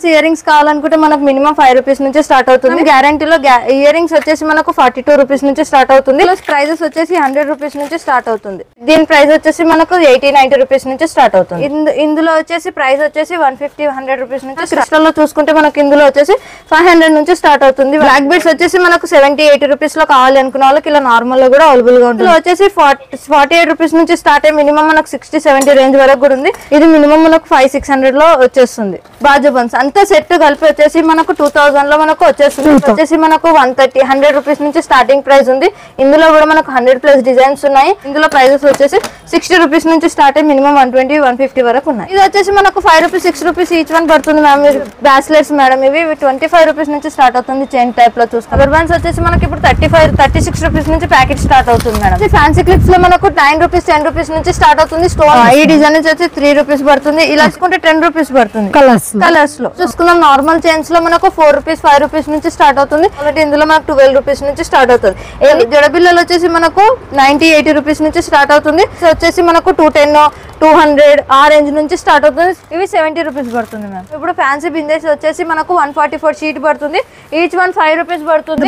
Fancy ear rings కావాలనుకుంటే మనకు minimum 5 rupees నుంచి స్టార్ట్ అవుతుంది. గ్యారంటీలో ఇయర్ రింగ్స్ వచ్చేసి మనకు 42 రూపీస్ నుంచి స్టార్ట్ అవుతుంది. ప్లస్ ప్రైజెస్ వచ్చేసి 100 రూపీస్ నుంచి స్టార్ట్ అవుతుంది. దీని ప్రైస్ వచ్చేసి మనకు 80-90 రూపీస్ నుంచి స్టార్ట్ అవుతుంది. ఇందులో వచ్చేసి ప్రైస్ వచ్చేసి 150-100 రూపీస్ నుంచి. క్రిస్టల్ లో చూసుకుంటే మనకు ఇందులో వచ్చేసి 500 నుంచి స్టార్ట్ అవుతుంది. బ్లాక్ బీడ్స్ వచ్చేసి మనకు 70-80 రూపీస్ లో కావాలి అనుకున్న వాళ్ళకి ఇలా నార్మల్ లో కూడా అవైలబుల్ గా ఉంటుంది. వచ్చేసి 48 రూపీస్ నుంచి స్టార్ట్ అయ్యి మినిమం మనకు 60-70 రేంజ్ వరకు కూడా ఉంది. ఇది మినిమం మనకు 500-600 లో వచ్చేస్తుంది. బాజు బన్స్ అంతా సెట్ కలిపి వచ్చేసి మనకు 2000 లో మనకు వచ్చేస్తుంది. వచ్చేసి మనకు 130-100 రూపీస్ నుంచి స్టార్టింగ్ ప్రైస్ ఉంది. ఇందులో కూడా మనకు 100+ డిజైన్స్ ఉన్నాయి. ఇందులో ప్రైజెస్ వచ్చేసి 60 రూపీస్ నుంచి స్టార్ట్ అయ్యి మినిమం 120-150 వరకు ఉన్నాయి. ఇది వచ్చేసి మనకు 5 రూపీస్ 6 రూపీస్ ఈచ్ వన్ పడుతుంది మ్యామ్. బ్రాస్లెట్స్ మేడం ఇవి 25 రూపీస్ నుంచి స్టార్ట్ అవుతుంది. చైన్ టైప్ లో చూస్తాం. రబ్బర్ బ్యాండ్స్ వచ్చేసి మనకి ఇప్పుడు 36 రూపీస్ నుంచి ప్యాకెట్ స్టార్ట్ అవుతుంది మేడం. ఫ్యాన్సీ క్లిప్స్ లో మనకు 9 రూపీస్ 10 రూపీస్ నుంచి స్టార్ట్ అవుతుంది. స్టోన్ ఈ డిజైన్ వచ్చి 3 రూపీస్ పడుతుంది. ఇలా చూసుకుంటే 10 రూపీస్ పడుతుంది. కలర్స్ లో చూసుకుందాం. నార్మల్ చైన్స్ లో మనకు 4 రూపీస్ 5 రూపీస్ నుంచి స్టార్ట్ అవుతుంది. కాబట్టి ఇందులో మనకు 12 రూపీస్ నుంచి స్టార్ట్ అవుతుంది. జడబిల్లలు వచ్చేసి మనకు 90-80 రూపీస్ నుంచి స్టార్ట్ అవుతుంది. వచ్చేసి మనకు 210-200 ఆ రేంజ్ నుంచి స్టార్ట్ అవుతుంది. ఇవి 70 రూపీస్ పడుతుంది మ్యామ్. ఇప్పుడు ఫ్యాన్సీ బిందెస్ వచ్చేసి మనకు 144 షీట్ పడుతుంది. ఈచ్ వన్ 5 రూపీస్ పడుతుంది.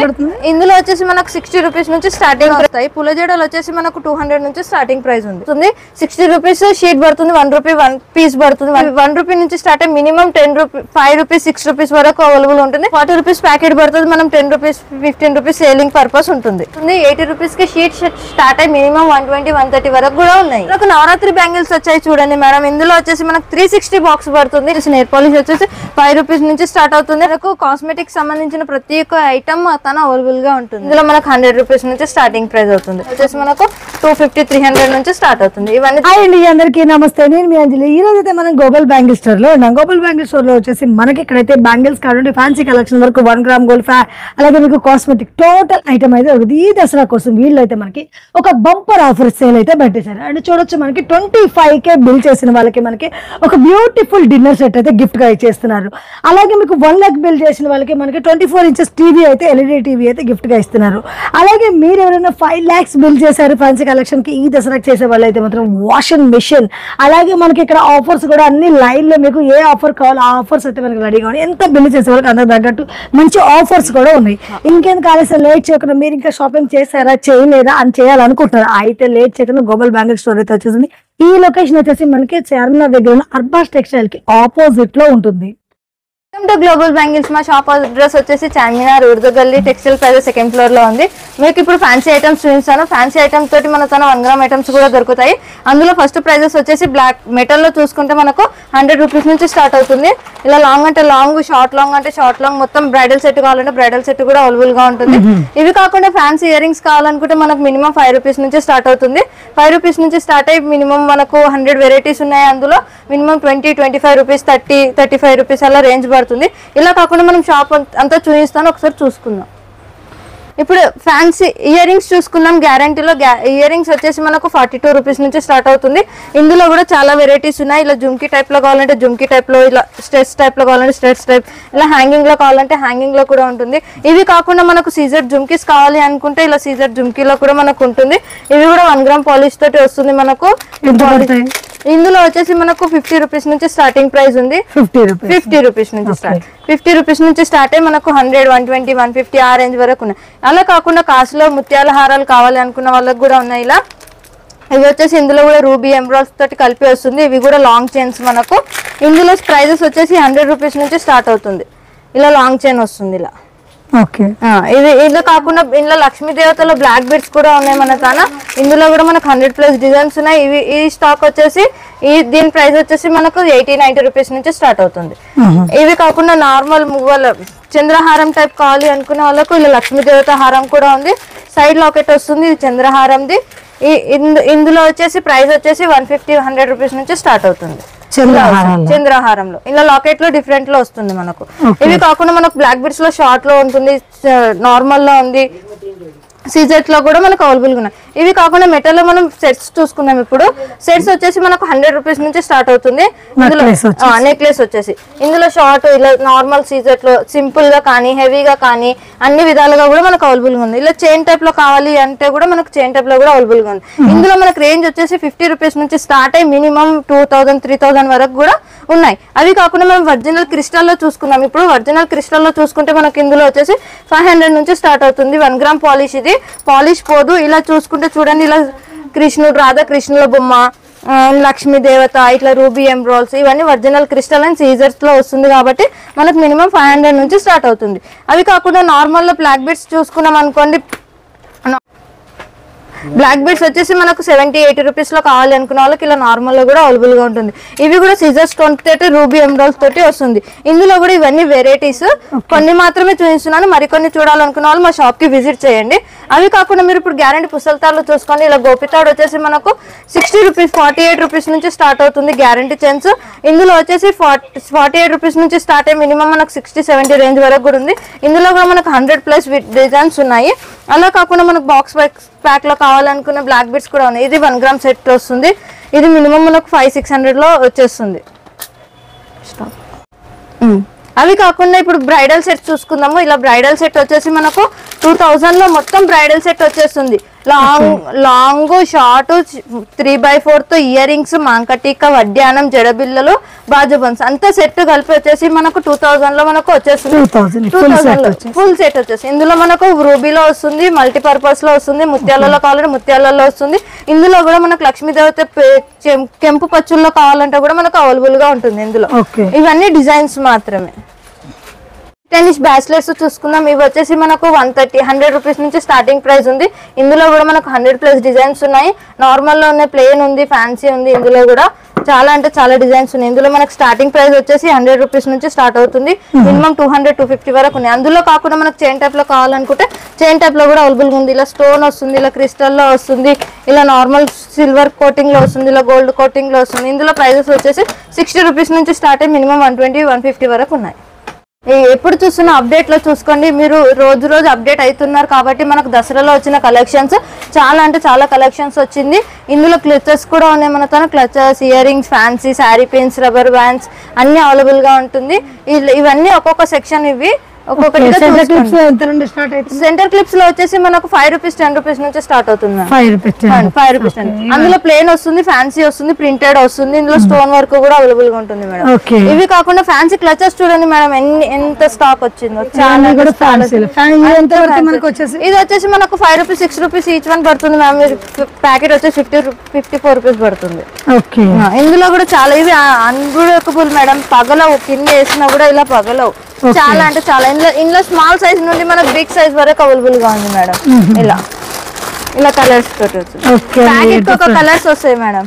ఇందులో వచ్చేసి మనకు 60 రూపీస్ నుంచి స్టార్టింగ్ అవుతాయి. పుల్ల జడలు వచ్చేసి మనకు 200 నుంచి స్టార్టింగ్ ప్రైస్ ఉంది. 60 రూపీస్ షీట్ పడుతుంది. 1 రూపీ 1 పీస్ పడుతుంది. 1 రూపీ నుంచి స్టార్ట్ అయ్యి మినిమం 10 రూపీ 5 రూపీస్ 6 రూపీస్ వరకు అవైలబుల్ ఉంటుంది. 40 రూపీస్ ప్యాకెట్ పడుతుంది. మనం 10 రూపీస్ 15 రూపీస్ సేలింగ్ పర్పస్ ఉంటుంది. 80 రూపీస్ కి షీట్ స్టార్ట్ అయ్యి మినిమం 120-130 వరకు కూడా ఉన్నాయి. మనకు నవరాత్రి బ్యాంగిల్స్ వచ్చాయి చూడండి మేడం. ఇందులో వచ్చేసి మనకు 360 బాక్స్ పడుతుంది. నెయిల్ పాలిష్ వచ్చేసి 5 రూపీస్ నుంచి స్టార్ట్ అవుతుంది. మనకు కాస్మెటిక్స్ సంబంధించిన ప్రతి ఒక్క ఐటమ్ తన అవైలబుల్ గా ఉంటుంది. ఇందులో మనకు 100 రూపీస్ నుంచి స్టార్టింగ్ ప్రైస్ అవుతుంది. వచ్చేసి మనకు 250-300 నుంచి స్టార్ట్ అవుతుంది. ఇవన్నీ అండి. అందరికీ నమస్తే. నేను మీ అంజలి. ఈ రోజు అయితే మనం గోపాల్ బ్యాంగిల్ స్టోర్ లో ఉన్నాం. గోపాల్ బ్యాంగిల్ స్టోర్ లో వచ్చేసి మనకి ఇక్కడైతే బ్యాంగిల్స్ కావాలంటే ఫ్యాన్సీ కలెక్షన్ వరకు 1 గ్రామ్ గోల్డ్ అలాగే మీకు కాస్మెటిక్ టోటల్ ఐటమ్ అయితే ఒకటి. ఈ దసరా కోసం వీళ్ళు అయితే మనకి ఒక బంపర్ ఆఫర్ సేల్ అయితే పెట్టేశారు. అండ్ చూడొచ్చు మనకి 25K బిల్ చేసిన వాళ్ళకి మనకి ఒక బ్యూటిఫుల్ డిన్నర్ సెట్ అయితే గిఫ్ట్ గా ఇచ్చేస్తున్నారు. అలాగే మీకు 1 lakh బిల్ చేసిన వాళ్ళకి మనకి 24 inches టీవీ అయితే LED టీవీ అయితే గిఫ్ట్ గా ఇస్తున్నారు. అలాగే మీరు ఎవరైనా 5 lakhs బిల్ చేశారు ఫ్యాన్సీ కలెక్షన్ కి ఈ దసరా చేసే వాళ్ళు అయితే మాత్రం వాషింగ్ మిషన్. అలాగే మనకి ఇక్కడ ఆఫర్స్ కూడా అన్ని లైన్ లో మీకు ఏ ఆఫర్ కావాలో ఆ ఆఫర్స్ అయితే మనకి రెడీగా ఉన్నాయి. ఎంత బిల్ చేసే వాళ్ళకి అందరికి తగ్గట్టు మంచి ఆఫర్స్ కూడా ఉన్నాయి. ఇంకేం కాలేసి లేట్ చేయకుండా మీరు ఇంకా షాపింగ్ చేశారా చేయలేదా అని చేయాలనుకుంటున్నారా అయితే లేట్ చేయకుండా గోపాల్ బ్యాంగిల్ స్టోర్ అయితే వచ్చేసింది. ఈ లొకేషన్ వచ్చేసి మనకి చార్మినార్ దగ్గర ఉన్న అర్బాస్ టెక్స్టైల్ కి ఆపోజిట్ లో ఉంటుంది. Welcome to global bangles. మా షాప్ అడ్రస్ వచ్చేసి చార్మినార్ ఉర్దూ గల్లీ టెక్స్టైల్ ప్లాజా 2nd ఫ్లోర్ లో ఉంది. మీకు ఇప్పుడు ఫ్యాన్సీ ఐటమ్స్ చూపిస్తాను. ఫ్యాన్సీ ఐటమ్స్ తోటి మన తన 1 గ్రామ్ ఐటమ్స్ కూడా దొరుకుతాయి. అందులో ఫస్ట్ ప్రైజెస్ వచ్చేసి బ్లాక్ మెటల్ లో చూసుకుంటే మనకు 100 రూపీస్ నుంచి స్టార్ట్ అవుతుంది. ఇలా లాంగ్ అంటే లాంగ్, షార్ట్ లాంగ్ అంటే షార్ట్ లాంగ్, మొత్తం బ్రైడల్ సెట్ కావాలంటే బ్రైడల్ సెట్ కూడా అవైలబుల్ గా ఉంటుంది. ఇవి కాకుండా ఫ్యాన్సీ ఇయర్ రింగ్స్ కావాలనుకుంటే మనకు మినిమం 5 రూపీస్ నుంచి స్టార్ట్ అవుతుంది. 5 రూపీస్ నుంచి స్టార్ట్ అయ్యి మినిమం మనకు 100 వెరైటీస్ ఉన్నాయి. అందులో మినిమం 20-25 రూపీస్ 30-35 రూపీస్ అలా రేంజ్ పడుతుంది. ఇలా కాకుండా మనం షాప్ అంతా చూపిస్తాను, ఒకసారి చూసుకుందాం. ఇప్పుడు ఫ్యాన్సీ ఇయర్ రింగ్స్ చూసుకున్నాం. గ్యారంటీలో ఇయర్ రింగ్స్ వచ్చేసి మనకు 42 రూపీస్ నుంచి స్టార్ట్ అవుతుంది. ఇందులో కూడా చాలా వెరైటీస్ ఉన్నాయి. ఇలా జుమ్కీ టైప్ లో కావాలంటే జుమ్కీ టైప్ లో, ఇలా స్టెట్స్ టైప్ లో కావాలంటే స్టెట్స్ టైప్, ఇలా హ్యాంగింగ్ లో కావాలంటే హ్యాంగింగ్ లో కూడా ఉంటుంది. ఇవి కాకుండా మనకు సీజర్ జుమ్కీస్ కావాలి అనుకుంటే ఇలా సీజర్ జుమ్కీలో కూడా మనకు ఉంటుంది. ఇవి కూడా 1 గ్రామ్ పాలిష్ తోటి వస్తుంది మనకు. ఇందులో వచ్చేసి మనకు 50 రూపీస్ నుంచి స్టార్టింగ్ ప్రైస్ ఉంది. 50 రూపీస్ నుంచి స్టార్ట్ 50 రూపీస్ నుంచి స్టార్ట్ అయ్యి మనకు 100, 120, 150 ఆ రేంజ్ వరకు ఉన్నాయి. అలా కాకుండా కాసులో ముత్యాల హారాలు కావాలి అనుకున్న వాళ్ళకి కూడా ఉన్నాయి. ఇలా ఇవి వచ్చేసి ఇందులో కూడా రూబీ ఎంబ్రాయిడ్స్ తోటి కలిపి వస్తుంది. ఇవి కూడా లాంగ్ చైన్స్ మనకు. ఇందులో ప్రైజెస్ వచ్చేసి 100 రూపీస్ నుంచి స్టార్ట్ అవుతుంది. ఇలా లాంగ్ చైన్ వస్తుంది. ఇలా ఇది ఇలా కాకుండా ఇందులో లక్ష్మీ దేవతలో బ్లాక్ బీడ్స్ కూడా ఉన్నాయి మన తన. ఇందులో కూడా మనకు 100+ డిజైన్స్ ఉన్నాయి. ఇవి ఈ స్టాక్ వచ్చేసి దీని ప్రైస్ వచ్చేసి మనకు 80-90 రూపీస్ నుంచి స్టార్ట్ అవుతుంది. ఇవి కాకుండా నార్మల్ మువ్వల చంద్రహారం టైప్ కావాలి అనుకునే వాళ్ళకు ఇలా లక్ష్మీ దేవత హారం కూడా ఉంది. సైడ్ లాకెట్ వస్తుంది. ఇది చంద్రహారంది. ఇందులో వచ్చేసి ప్రైస్ వచ్చేసి 150-100 రూపీస్ నుంచి స్టార్ట్ అవుతుంది. చంద్రహారంలో ఇలా లాకెట్ లో డిఫరెంట్ లో వస్తుంది మనకు. ఇవి కాకుండా మనకు బ్లాక్ బీడ్స్ లో షార్ట్ లో ఉంటుంది, నార్మల్ లో ఉంది, సీజెట్ లో కూడా మనకు అవైలబుల్ గా ఉన్నాయి. ఇవి కాకుండా మెటల్ లో మనం సెట్స్ చూసుకున్నాం. ఇప్పుడు సెట్స్ వచ్చేసి మనకు 100 రూపీస్ నుంచి స్టార్ట్ అవుతుంది. నెక్లెస్ వచ్చేసి ఇందులో షార్ట్ ఇలా నార్మల్ సీజర్ లో సింపుల్ గా కానీ హెవీగా కానీ అన్ని విధాలుగా కూడా మనకు అవైలబుల్ గా ఉంది. ఇలా చైన్ టైప్ లో కావాలి అంటే కూడా మనకు చైన్ టైప్ లో కూడా అవైలబుల్ గా ఉంది. ఇందులో మనకు రేంజ్ వచ్చేసి 50 రూపీస్ నుంచి స్టార్ట్ అయ్యి మినిమం 2000 3000 వరకు కూడా ఉన్నాయి. అవి కాకుండా మనం ఒరిజినల్ క్రిస్టల్ లో చూసుకున్నాం. ఇప్పుడు ఒరిజినల్ క్రిస్టల్ లో చూసుకుంటే మనకి ఇందులో వచ్చేసి 500 నుంచి స్టార్ట్ అవుతుంది. 1 గ్రామ్ పాలిష్, ఇది పాలిష్ పోదు. ఇలా చూసుకుంటే చూడండి, ఇలా కృష్ణుడు రాధాకృష్ణుల బొమ్మ, లక్ష్మీ దేవత, ఇట్లా రూబీ ఎంబ్రాయిల్స్, ఇవన్నీ ఒరిజినల్ క్రిస్టల్ అండ్ సీజర్స్ లో వస్తుంది కాబట్టి మనకు మినిమం 500 నుంచి స్టార్ట్ అవుతుంది. అవి కాకుండా నార్మల్ లో బ్లాక్ బీడ్స్ చూసుకున్నాం అనుకోండి, బ్లాక్ బీడ్స్ వచ్చేసి మనకు 70-80 రూపీస్ లో కావాలి అనుకున్న వాళ్ళకి ఇలా నార్మల్ లో కూడా అవైలబుల్ గా ఉంటుంది. ఇవి కూడా సీజర్స్ తోటి రూబీ ఎంబ్రాయిల్స్ తోటి వస్తుంది. ఇందులో కూడా ఇవన్నీ వెరైటీస్, కొన్ని మాత్రమే చూపిస్తున్నాను. మరికొన్ని చూడాలనుకున్న వాళ్ళు మా షాప్ కి విజిట్ చేయండి. అవి కాకుండా మీరు ఇప్పుడు గ్యారంటీ పుస్తకాలు చూసుకోండి. ఇలా గోపితాడు వచ్చేసి మనకు 60 రూపీస్ 48 రూపీస్ నుంచి స్టార్ట్ అవుతుంది గ్యారంటీ చైన్స్. ఇందులో వచ్చేసి 48 రూపీస్ నుంచి స్టార్ట్ అయ్యి మినిమం మనకు 60-70 రేంజ్ వరకు కూడా ఉంది. ఇందులో కూడా మనకు 100+ డిజైన్స్ ఉన్నాయి. అలా కాకుండా మనకు బాక్స్ ప్యాక్ లో కావాలనుకున్న బ్లాక్ బీడ్స్ కూడా ఉన్నాయి. ఇది 1 గ్రామ్ సెట్ వస్తుంది. ఇది మినిమం మనకు 500-600 లో వచ్చేస్తుంది. అవి కాకుండా ఇప్పుడు బ్రైడల్ సెట్ చూసుకుందాము. ఇలా బ్రైడల్ సెట్ వచ్చేసి మనకు 2000 లో మొత్తం బ్రైడల్ సెట్ వచ్చేస్తుంది. లాంగ్ షార్ట్ 3/4 తో ఇయర్ రింగ్స్, మాంకటిక, వడ్డానం, జడబిల్లలు, బాజుబన్స్ అంతా సెట్ కలిపి వచ్చేసి మనకు 2000 లో మనకు వచ్చేస్తుంది. 2000 ఫుల్ సెట్ వచ్చేసి ఇందులో మనకు రూబీలో వస్తుంది, మల్టీపర్పస్ లో వస్తుంది, ముత్యాలలో కావాలంటే ముత్యాలలో వస్తుంది. ఇందులో కూడా మనకు లక్ష్మీదేవత కెంపు పచ్చుల్లో కావాలంటే కూడా మనకు అవైలబుల్ గా ఉంటుంది. ఇందులో ఇవన్నీ డిజైన్స్ మాత్రమే. టెన్నిస్ బ్రాస్లెట్స్ చూసుకుందాం. ఇవి వచ్చేసి మనకు 100 రూపీస్ నుంచి స్టార్టింగ్ ప్రైస్ ఉంది. ఇందులో కూడా మనకు 100+ డిజైన్స్ ఉన్నాయి. నార్మల్ లో ఉన్నాయి, ప్లెయిన్ ఉంది, ఫ్యాన్సీ ఉంది. ఇందులో కూడా చాలా అంటే చాలా డిజైన్స్ ఉన్నాయి. ఇందులో మనకు స్టార్టింగ్ ప్రైస్ వచ్చేసి 100 రూపీస్ నుంచి స్టార్ట్ అవుతుంది. మినిమం 200-250 వరకు ఉన్నాయి. అందులో కాకుండా మనకు చైన్ టైప్ లో కావాలనుకుంటే చైన్ టైప్ లో కూడా అవైలబుల్ గా ఉంది. ఇలా స్టోన్ వస్తుంది, ఇలా క్రిస్టల్ లో వస్తుంది, ఇలా నార్మల్ సిల్వర్ కోటింగ్ లో వస్తుంది, ఇలా గోల్డ్ కోటింగ్ లో వస్తుంది. ఇందులో ప్రైజెస్ వచ్చేసి 60 రూపీస్ నుంచి స్టార్ట్ అయ్యి మినిమం 120-150 వరకు ఉన్నాయి. ఎప్పుడు చూస్తున్న అప్డేట్ లో చూసుకోండి. మీరు రోజు అప్డేట్ అవుతున్నారు కాబట్టి మనకు దసరాలో వచ్చిన కలెక్షన్స్ చాలా అంటే చాలా కలెక్షన్స్ వచ్చింది. ఇందులో క్లచెస్ కూడా ఉన్నాయి. మన తన clutches, ear rings, fancy, sari pins, rubber bands అన్ని అవైలబుల్ గా ఉంటుంది. ఇవన్నీ ఒక్కొక్క సెక్షన్. ఇవి సెంటర్ క్లిప్స్ లో వచ్చేసి మనకు 5 రూపీస్ 10 రూపీస్ నుంచి స్టార్ట్ అవుతుంది. 5 రూపీస్. అందులో ప్లేన్ వస్తుంది, ఫ్యాన్సీ వస్తుంది, ప్రింటెడ్ వస్తుంది. ఇందులో స్టోన్ వర్క్ కూడా అవైలబుల్ గా ఉంటుంది మేడం. ఇవి కాకుండా ఫ్యాన్సీ క్లచెస్ చూడండి మేడం, ఎంత స్టాక్ వచ్చిందో. చాలా ఇది వచ్చేసి మనకు 5 రూపీస్ 6 రూపీస్ ఈచ్ వన్ పడుతుంది మేడం. ప్యాకెట్ వచ్చేసి 54 రూపీస్ పడుతుంది. ఇందులో కూడా చాలా ఇవి అన్బ్రేకబుల్ మేడం, పగలవు, కింద వేసినా కూడా ఇలా పగలవు. చాలా అంటే చాలా. ఇందులో స్మాల్ సైజ్ నుండి మనకు బిగ్ సైజ్ వరకు అవైలబుల్ గా ఉంది మేడం. ఇలా కలర్స్ తోటి ప్యాకెట్ ఒక కలర్స్ వస్తాయి madam.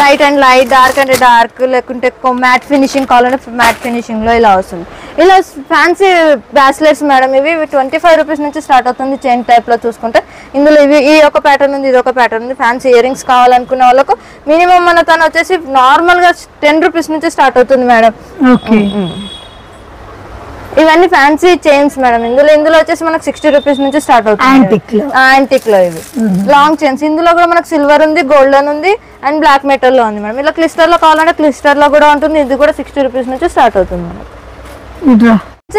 Light and light, dark and dark, లేకుంటే మ్యాట్ ఫినిషింగ్ కావాలంటే మ్యాట్ ఫినిషింగ్ లో ఇలా వస్తుంది. ఇలా ఫ్యాన్సీ బ్రాస్లెట్స్ మేడం. ఇవి 25 రూపీస్ నుంచి స్టార్ట్ అవుతుంది. చైన్ టైప్ లో చూసుకుంటే ఇందులో ఇవి ఈ ఒక ప్యాటర్న్ ఉంది, ఇది ఒక ప్యాటర్న్ ఉంది. ఫ్యాన్సీ ఇయర్ రింగ్స్ కావాలనుకునే వాళ్ళకు మినిమం మన తను వచ్చేసి నార్మల్ గా 10 రూపీస్ నుంచి స్టార్ట్ అవుతుంది మేడం. ఇవన్నీ ఫ్యాన్సీ చైన్స్ మేడం. ఇందులో వచ్చేసి మనకు 60 రూపీస్ నుంచి స్టార్ట్ అవుతుంది. యాంటిక్ లో ఇవి లాంగ్ చైన్స్. ఇందులో కూడా మనకు సిల్వర్ ఉంది, గోల్డెన్ ఉంది అండ్ బ్లాక్ మెటల్ లో ఉంది మేడం. ఇలా క్లిస్టర్ లో కావాలంటే క్లిస్టర్ లో కూడా ఉంటుంది. ఇది కూడా 60 రూపీస్ నుంచి స్టార్ట్ అవుతుంది madam.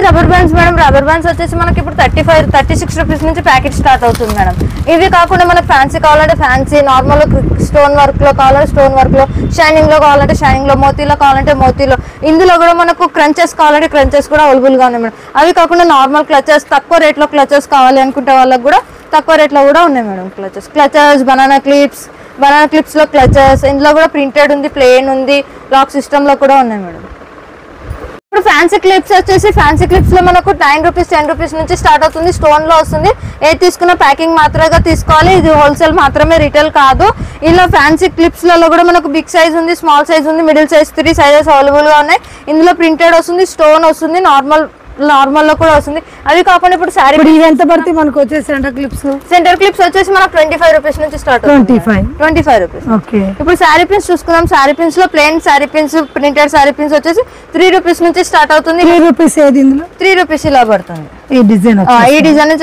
Rubber bands madam. Rubber bands వచ్చేసి మనకి ఇప్పుడు 36 రూపీస్ నుంచి ప్యాకెట్ స్టార్ట్ అవుతుంది మేడం. ఇవి కాకుండా మనకు ఫ్యాన్సీ కావాలంటే ఫ్యాన్సీ, నార్మల్ స్టోన్ వర్క్ లో కావాలంటే స్టోన్ వర్క్ లో, షైనింగ్ లో కావాలంటే షైనింగ్ లో, మోతీలో కావాలంటే మోతీలో. ఇందులో కూడా మనకు క్రంచెస్ కావాలంటే క్రంచెస్ కూడా అవైలబుల్ గా ఉన్నాయి మేడం. అవి కాకుండా నార్మల్ క్లచెస్, తక్కువ రేట్ లో క్లచెస్ కావాలి అనుకుంటే వాళ్ళకి కూడా తక్కువ రేట్ లో కూడా ఉన్నాయి మేడం. క్లచెస్, బనానా క్లిప్స్ లో క్లచెస్. ఇందులో కూడా ప్రింటెడ్ ఉంది, ప్లెయిన్ ఉంది, లాక్ సిస్టమ్ లో కూడా ఉన్నాయి మేడం. ఇప్పుడు ఫ్యాన్సీ క్లిప్స్ వచ్చేసి ఫ్యాన్సీ క్లిప్స్ లో మనకు 9 రూపీస్ 10 రూపీస్ నుంచి స్టార్ట్ అవుతుంది. స్టోన్ లో వస్తుంది. ఏది తీసుకున్న ప్యాకింగ్ మాత్రమే తీసుకోవాలి. ఇది హోల్సేల్ మాత్రమే, రిటైల్ కాదు. ఇలా ఫ్యాన్సీ క్లిప్స్ లలో కూడా మనకు బిగ్ సైజ్ ఉంది, స్మాల్ సైజ్ ఉంది, మిడిల్ సైజ్ 3 సైజెస్ అవైలబుల్ గా ఉన్నాయి. ఇందులో ప్రింటెడ్ వస్తుంది, స్టోన్ వస్తుంది, నార్మల్ లో కూడా వస్తుంది. అవి కాకుండా ఇప్పుడు సారీ ఎంత పడుతుంది మనకు వచ్చేసి సెంటర్ క్లిప్స్ వచ్చేసి మనకు 25 రూపీస్ నుంచి స్టార్ట్ అవుతుంది. 25 రూపీస్. ఇప్పుడు సారీ పిన్స్ చూసుకుందాం. సారీ పిన్స్ లో plain sorry pins, printed sorry pins వచ్చేసి 3 రూపీస్ నుంచి స్టార్ట్ అవుతుంది. 3 రూపీస్ ఏది ఇందులో 3 రూపీస్ ఇలా పడుతుంది. ఈ డిజైన్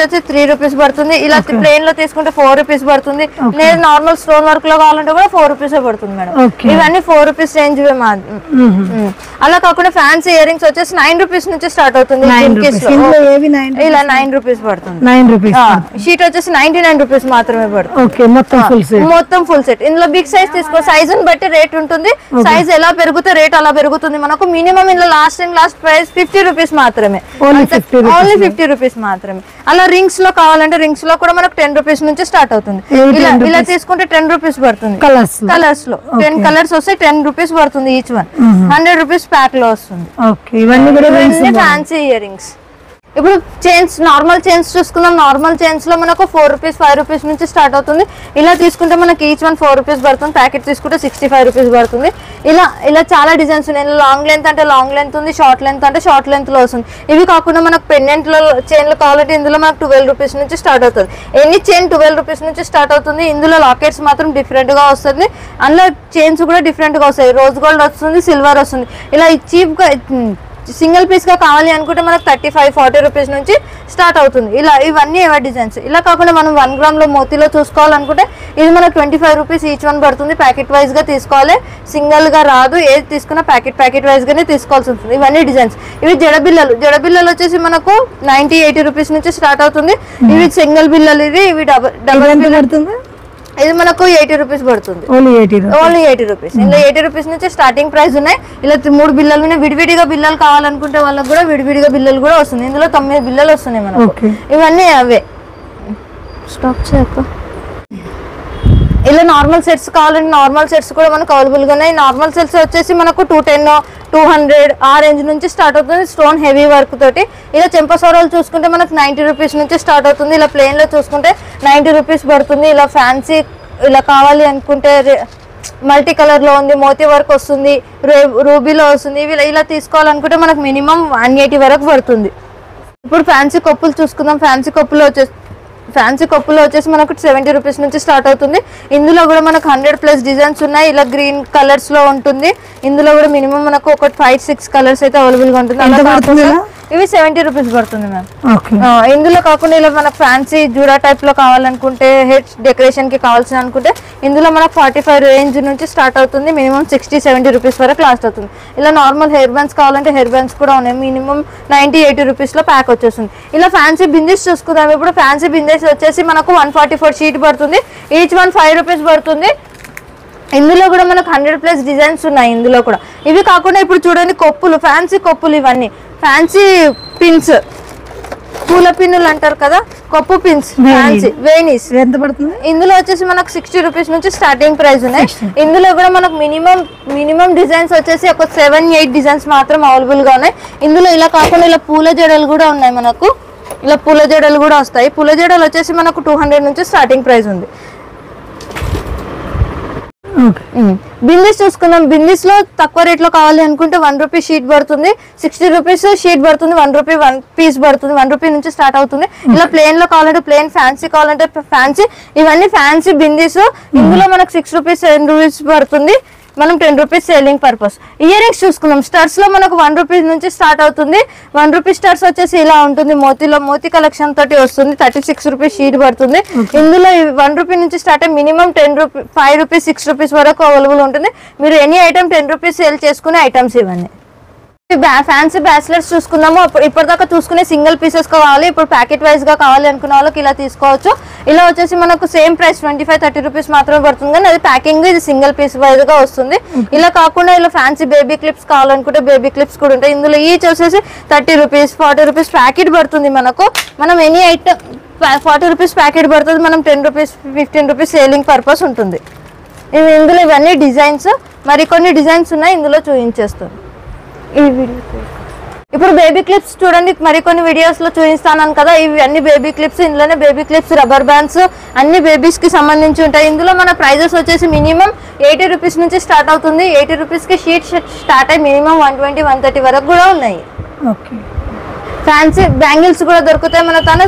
వచ్చి 3 రూపీస్ పడుతుంది. ఇలా ప్లేన్ లో తీసుకుంటే 4 రూపీస్ పడుతుంది. లేదు నార్మల్ స్టోన్ వర్క్ లో కావాలంటే కూడా 4 రూపీస్ పడుతుంది మేడం. ఇవన్నీ 4 రూపీస్ రేంజ్. అలా కాకుండా ఫ్యాన్సీ ఇయర్ రింగ్స్ వచ్చేసి 9 రూపీస్ నుంచి స్టార్ట్ అవుతుంది. ఇలా 9 రూపీస్ పడుతుంది. 9 రూపీస్. షీట్ వచ్చేసి 99 రూపీస్ మాత్రమే పడుతుంది. మొత్తం ఫుల్ సెట్. ఇందులో బిగ్ సైజ్ తీసుకో, సైజ్ బట్టి రేట్ ఉంటుంది. సైజ్ ఎలా పెరిగితే రేట్ అలా పెరుగుతుంది మనకు. మినిమం ఇందులో లాస్ట్ ప్రైస్ 50 రూపీస్ మాత్రమే. ఓన్లీ 50 రూపీస్ మాత్రమే. అలా రింగ్స్ లో కావాలంటే రింగ్స్ లో కూడా మనకు 10 రూపీస్ నుంచి స్టార్ట్ అవుతుంది. ఇలా తీసుకుంటే 10 రూపీస్ పడుతుంది. కలర్స్ లో 10 కలర్స్ వస్తే 10 రూపీస్ పడుతుంది ఈచ్ వన్. 100 రూపీస్ ప్యాక్ లో వస్తుంది. Fancy ear rings. ఇప్పుడు చైన్స్, నార్మల్ చైన్స్ చూసుకుందాం. నార్మల్ చైన్స్ లో మనకు 4 రూపీస్ 5 రూపీస్ నుంచి స్టార్ట్ అవుతుంది. ఇలా తీసుకుంటే మనకి ఈచ్ వన్ 4 రూపీస్ పడుతుంది. ప్యాకెట్ తీసుకుంటే 65 రూపీస్ పడుతుంది. ఇలా చాలా డిజైన్స్ ఉన్నాయి. లాంగ్ లెంత్ అంటే లాంగ్ లెంత్ ఉంది, షార్ట్ లెంత్ అంటే షార్ట్ లెంత్ లో వస్తుంది. ఇవి కాకుండా మనకు పెండెంట్ లో చైన్లు కావాలంటే ఇందులో మనకు 12 రూపీస్ నుంచి స్టార్ట్ అవుతుంది. ఎన్ని చైన్ 12 రూపీస్ నుంచి స్టార్ట్ అవుతుంది. ఇందులో లాకెట్స్ మాత్రం డిఫరెంట్ గా వస్తుంది. అందులో చైన్స్ కూడా డిఫరెంట్ గా వస్తాయి. రోజ్ గోల్డ్ వస్తుంది, సిల్వర్ వస్తుంది. ఇలా చీప్ గా సింగిల్ పీస్ గా కావాలి అనుకుంటే మనకు 35-40 రూపీస్ నుంచి స్టార్ట్ అవుతుంది. ఇవన్నీ ఎవరి డిజైన్స్. ఇలా కాకుండా మనం 1 గ్రామ్ లో మోతీలో చూసుకోవాలనుకుంటే ఇది మనకు 25 రూపీస్ ఈచ్ వన్ పడుతుంది. ప్యాకెట్ వైజ్ గా తీసుకోవాలి, సింగిల్ గా రాదు. ఏది తీసుకున్నా ప్యాకెట్ వైజ్ గానే తీసుకోవాల్సి ఉంటుంది. ఇవన్నీ డిజైన్స్. ఇవి జడబిల్లలు వచ్చేసి మనకు 90-80 రూపీస్ నుంచి స్టార్ట్ అవుతుంది. ఇవి సింగిల్ బిల్లలు. ఇవి డబల్ బిల్. ఇది మనకు 80 రూపీస్ పడుతుంది. Only 80 rupees. ఇందులో 80 రూపీస్ నుంచి స్టార్టింగ్ ప్రైస్ ఉన్నాయి. ఇలా 3 బిల్లలు ఉన్నాయి. విడివిడిగా బిల్లలు కావాలనుకుంటే వాళ్ళకి కూడా విడివిడిగా బిల్లలు కూడా వస్తుంది. ఇందులో 9 బిల్లలు వస్తున్నాయి మనకు. ఇవన్నీ అవే. స్టాప్ చేయక. ఇలా నార్మల్ సెట్స్ కావాలంటే నార్మల్ సెట్స్ కూడా మనకు అవైలబుల్ గా ఉన్నాయి. నార్మల్ సెట్స్ వచ్చేసి మనకు 210, 200 ఆ రేంజ్ నుంచి స్టార్ట్ అవుతుంది. స్టోన్ హెవీ వర్క్ తోటి. ఇలా చెంపసోరాలు చూసుకుంటే మనకు 90 రూపీస్ నుంచి స్టార్ట్ అవుతుంది. ఇలా ప్లెయిన్ లో చూసుకుంటే 90 రూపీస్ పడుతుంది. ఇలా ఫ్యాన్సీ ఇలా కావాలి అనుకుంటే మల్టీ కలర్ లో ఉంది, మోతీ వర్క్ వస్తుంది, రూబీలో వస్తుంది. ఇలా తీసుకోవాలనుకుంటే మనకు మినిమం 180 వరకు పడుతుంది. ఇప్పుడు ఫ్యాన్సీ కప్పులు చూసుకుందాం. ఫ్యాన్సీ కప్పులో వచ్చేసి మనకు 70 రూపీస్ నుంచి స్టార్ట్ అవుతుంది. ఇందులో కూడా మనకు 100+ డిజైన్స్ ఉన్నాయి. ఇలా గ్రీన్ కలర్స్ లో ఉంటుంది. ఇందులో కూడా మినిమం మనకు ఒక 5-6 కలర్స్ అయితే అవైలబుల్ గా ఉంటుంది. ఇవి 70 రూపీస్ పడుతుంది మ్యామ్. ఇందులో కాకుండా ఇలా మనకు ఫ్యాన్సీ జూడా టైప్ లో కావాలనుకుంటే, హెడ్ డెకరేషన్ కి కావాల్సిన అనుకుంటే ఇందులో మనకు 45 రేంజ్ నుంచి స్టార్ట్ అవుతుంది. మినిమం 60-70 రూపీస్ వరకు లాస్ట్ అవుతుంది. ఇలా నార్మల్ హెయిర్ బ్యాండ్స్ కావాలంటే హెయిర్ బ్యాండ్స్ కూడా ఉన్నాయి. మినిమం 90-80 రూపీస్ లో ప్యాక్ వచ్చేస్తుంది. ఇలా ఫ్యాన్సీ బిందీస్ చూసుకుందాం. ఇప్పుడు ఫ్యాన్సీ బిందీస్ వచ్చేసి మనకు 144 షీట్ పడుతుంది. ఈచ్ వన్ 5 రూపీస్ పడుతుంది. ఇందులో కూడా మనకు 100+ డిజైన్స్ ఉన్నాయి. ఇందులో కూడా ఇవి కాకుండా ఇప్పుడు చూడండి కొప్పులు, ఫ్యాన్సీ కొప్పులు. ఇవన్నీ ఫ్యాన్సీ పిన్స్, పూల పిన్నులు అంటారు కదా, కొప్పు పిన్స్, ఫ్యాన్సీ వేనీస్. ఎంత పడుతుంది? ఇందులో వచ్చేసి మనకు 60 రూపీస్ నుంచి స్టార్టింగ్ ప్రైస్ ఉన్నాయి. ఇందులో కూడా మనకు మినిమం డిజైన్స్ వచ్చేసి ఒక 7-8 డిజైన్స్ మాత్రం అవైలబుల్ గా ఉన్నాయి. ఇందులో ఇలా కాకుండా ఇలా పూల జడలు కూడా ఉన్నాయి మనకు. ఇలా పూల జడలు కూడా వస్తాయి. పూల జడలు వచ్చేసి మనకు 200 నుంచి స్టార్టింగ్ ప్రైస్ ఉంది. బిందీస్ చూసుకుందాం. బిందీస్ లో తక్కువ రేట్ లో కావాలి అనుకుంటే 1 రూపీ షీట్ పడుతుంది. 60 రూపీస్ షీట్ పడుతుంది. 1 రూపీ 1 పీస్ పడుతుంది. 1 రూపీ నుంచి స్టార్ట్ అవుతుంది. ఇలా ప్లేన్ లో కావాలంటే ప్లేన్, ఫ్యాన్సీ కావాలంటే ఫ్యాన్సీ. ఇవన్నీ ఫ్యాన్సీ బిందీస్. ఇందులో మనకు 6 రూపీస్ 10 రూపీస్ పడుతుంది. మనం 10 rupees selling purpose. Earrings చూసుకున్నాం. స్టర్స్ లో మనకు 1 రూపీస్ నుంచి స్టార్ట్ అవుతుంది. 1 రూపీ స్టర్స్ వచ్చేసి ఇలా ఉంటుంది. మోతీ కలెక్షన్ తోటి వస్తుంది. 36 రూపీస్ షీట్ పడుతుంది. ఇందులో 1 రూపీ నుంచి స్టార్ట్ అయ్యి మినిమం 5 రూపీస్ 6 రూపీస్ వరకు అవైలబుల్ ఉంటుంది. మీరు ఎనీ ఐటమ్ 10 రూపీస్ సేల్ చేసుకునే ఐటమ్స్ ఇవన్నీ. ఫ్యాన్సీ బ్రాస్లెట్స్ చూసుకుందాము. ఇప్పటిదాకా చూసుకునే సింగిల్ పీసెస్ కావాలి. ఇప్పుడు ప్యాకెట్ వైజ్ గా కావాలి అనుకున్న వాళ్ళకి ఇలా తీసుకోవచ్చు. ఇలా వచ్చేసి మనకు సేమ్ ప్రైస్ 25-30 రూపీస్ మాత్రమే పడుతుంది. కానీ అది ప్యాకింగ్ ఇది సింగిల్ పీస్ వైజ్ గా వస్తుంది. ఇలా కాకుండా ఇలా ఫ్యాన్సీ బేబీ క్లిప్స్ కావాలనుకుంటే బేబీ క్లిప్స్ కూడా ఉంటాయి. ఇందులో ఈచ్ వచ్చేసి 30 రూపీస్ 40 రూపీస్ ప్యాకెట్ పడుతుంది మనకు. మనం ఎనీ ఐటమ్ 40 రూపీస్ ప్యాకెట్ పడుతుంది. మనం 10 రూపీస్ 15 రూపీస్ సేలింగ్ పర్పస్ ఉంటుంది. ఇందులో ఇవన్నీ డిజైన్స్, మరికొన్ని డిజైన్స్ ఉన్నాయి. ఇందులో చూపించేస్తాను. ఇప్పుడు బేబీ క్లిప్స్ చూడండి. మరికొన్ని వీడియోస్ లో చూపిస్తాను కదా. ఇవి అన్ని బేబీ క్లిప్స్. ఇందులోనే బేబీ క్లిప్స్, రబ్బర్ బ్యాండ్స్ అన్ని బేబీస్ కి సంబంధించి ఉంటాయి. ఇందులో మన ప్రైజెస్ వచ్చేసి మినిమం 80 రూపీస్ నుంచి స్టార్ట్ అవుతుంది. 80 రూపీస్ కి షీట్ స్టార్ట్ అయ్యి మినిమం 120-130 వరకు కూడా ఉన్నాయి. ఫ్యాన్సీ బ్యాంగిల్స్ కూడా దొరుకుతాయి మన తన.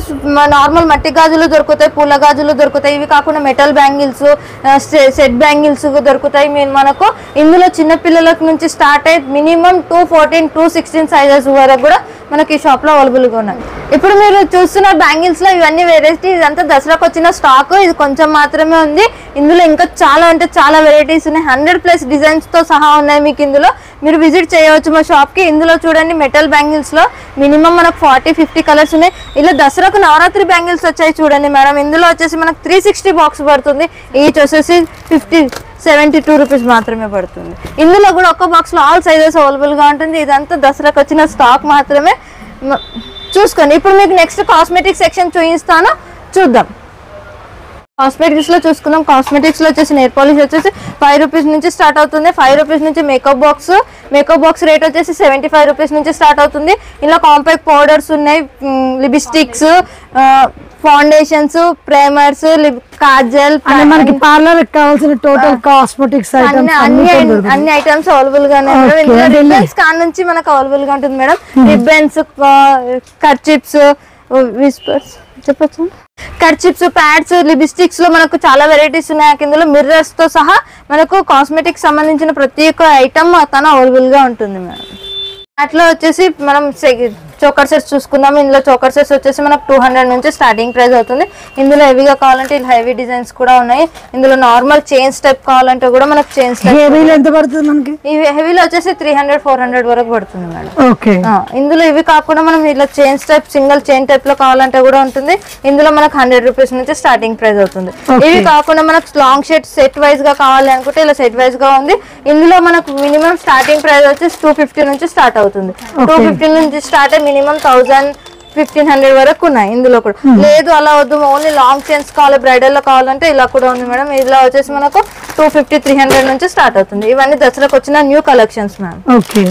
నార్మల్ మట్టి గాజులు దొరుకుతాయి, పూల గాజులు దొరుకుతాయి. ఇవి కాకుండా మెటల్ బ్యాంగిల్స్, సెట్ బ్యాంగిల్స్ దొరుకుతాయి మనకు. ఇందులో చిన్న పిల్లల నుంచి స్టార్ట్ అయ్యి మినిమం 214, 216 సైజెస్ వరకు కూడా మనకి ఈ షాప్ లో అవైలబుల్ గా ఉన్నాయి. ఇప్పుడు మీరు చూస్తున్న బ్యాంగిల్స్ లో ఇవన్నీ వెరైటీ, ఇదంతా దసరాకు వచ్చిన స్టాక్, ఇది కొంచెం మాత్రమే ఉంది. ఇందులో ఇంకా చాలా అంటే చాలా వెరైటీస్ ఉన్నాయి, 100+ డిజైన్స్ తో సహా ఉన్నాయి మీకు. ఇందులో మీరు విజిట్ చేయవచ్చు మా షాప్ కి. ఇందులో చూడండి మెటల్ బ్యాంగిల్స్ లో మినిమం మనకు 40-50 కలర్స్ ఉన్నాయి. ఇలా దసరాకు నవరాత్రి బ్యాంగిల్స్ వచ్చాయి చూడండి మేడం. ఇందులో వచ్చేసి మనకు 360 బాక్స్ పడుతుంది. ఈచ్ వచ్చేసి 72 రూపీస్ మాత్రమే పడుతుంది. ఇందులో కూడా ఒక్క బాక్స్ లో ఆల్ సైజెస్ అవైలబుల్ గా ఉంటుంది. ఇదంతా దసరాకు వచ్చిన స్టాక్ మాత్రమే, చూసుకోండి. ఇప్పుడు మీకు నెక్స్ట్ కాస్మెటిక్ సెక్షన్ చూపిస్తాను, చూద్దాం. కాస్మెటిక్స్ లో చూసుకుందాం. కాస్మెటిక్స్ లో వచ్చేసి నెయిల్ పాలిష్ వచ్చేసి 5 రూపీస్ నుంచి స్టార్ట్ అవుతుంది. 5 రూపీస్ నుంచి మేకప్ బాక్స్ రేట్ వచ్చేసి 75 రూపీస్ నుంచి స్టార్ట్ అవుతుంది. ఇలా కాంపాక్ట్ పౌడర్స్ ఉన్నాయి, లిప్స్టిక్స్, ఫౌండేషన్స్, ప్రైమర్స్, కాజల్, మనకి పార్లర్ కావాల్సిన టోటల్ కాస్మెటిక్స్ అన్ని ఐటమ్స్ అవైలబుల్ గా ఉన్నాయి. రిబ్బన్స్ కాన్ నుంచి మనకు అవైలబుల్ గా ఉంటుంది మేడం. రిబ్బన్స్, కర్చిప్స్, విస్పర్స్ చెప్పచ్చు, కర్చిప్స్, ప్యాడ్స్, లిప్స్టిక్స్ లో మనకు చాలా వెరైటీస్ ఉన్నాయి. ఇందులో మిర్రర్స్ తో సహా మనకు కాస్మెటిక్స్ సంబంధించిన ప్రతి ఒక్క ఐటమ్ తన అవైలబుల్ గా ఉంటుంది మేడం. అట్లా వచ్చేసి మనం చోకర్ సెట్స్ చూసుకుందాం. ఇందులో చోకర్ సెట్స్ వచ్చేసి మనకు 200 నుంచి స్టార్టింగ్ ప్రైస్ అవుతుంది. ఇందులో హెవీగా కావాలంటే ఇలా హెవీ డిజైన్స్ కూడా ఉన్నాయి. ఇందులో నార్మల్ చైన్స్ టైప్ కావాలంటే కూడా మనకు చైన్స్ ఎంత పడుతుంది మనకి? ఇవి హెవీలో వచ్చేసి 300-400 వరకు పడుతుంది మేడం. ఓకే. ఇందులో ఇవి కాకుండా మనం ఇలా chains type, single chain type లో కావాలంటే కూడా ఉంటుంది. ఇందులో మనకు 100 రూపీస్ నుంచి స్టార్టింగ్ ప్రైస్ అవుతుంది. ఇవి కాకుండా మనకు లాంగ్ షర్ట్ సెట్ వైజ్ గా కావాలి అనుకుంటే ఇలా సెట్ వైజ్ గా ఉంది. ఇందులో మనకు మినిమం స్టార్టింగ్ ప్రైస్ వచ్చేసి 250 నుంచి స్టార్ట్ అవుతుంది. 250 నుంచి స్టార్ట్ అయ్యి మినిమం 1000-1500 వరకు ఉన్నాయి. ఇందులో కూడా లేదు అలా వద్దు, ఓన్లీ లాంగ్ చైన్స్ కావాలి, బ్రైడల్ లో కావాలంటే ఇలా కూడా ఉంది మేడం. ఇలా వచ్చేసి మనకు 250-300 నుంచి స్టార్ట్ అవుతుంది. ఇవన్నీ దసరాకు వచ్చిన న్యూ కలెక్షన్స్ మ్యామ్. ఓకే.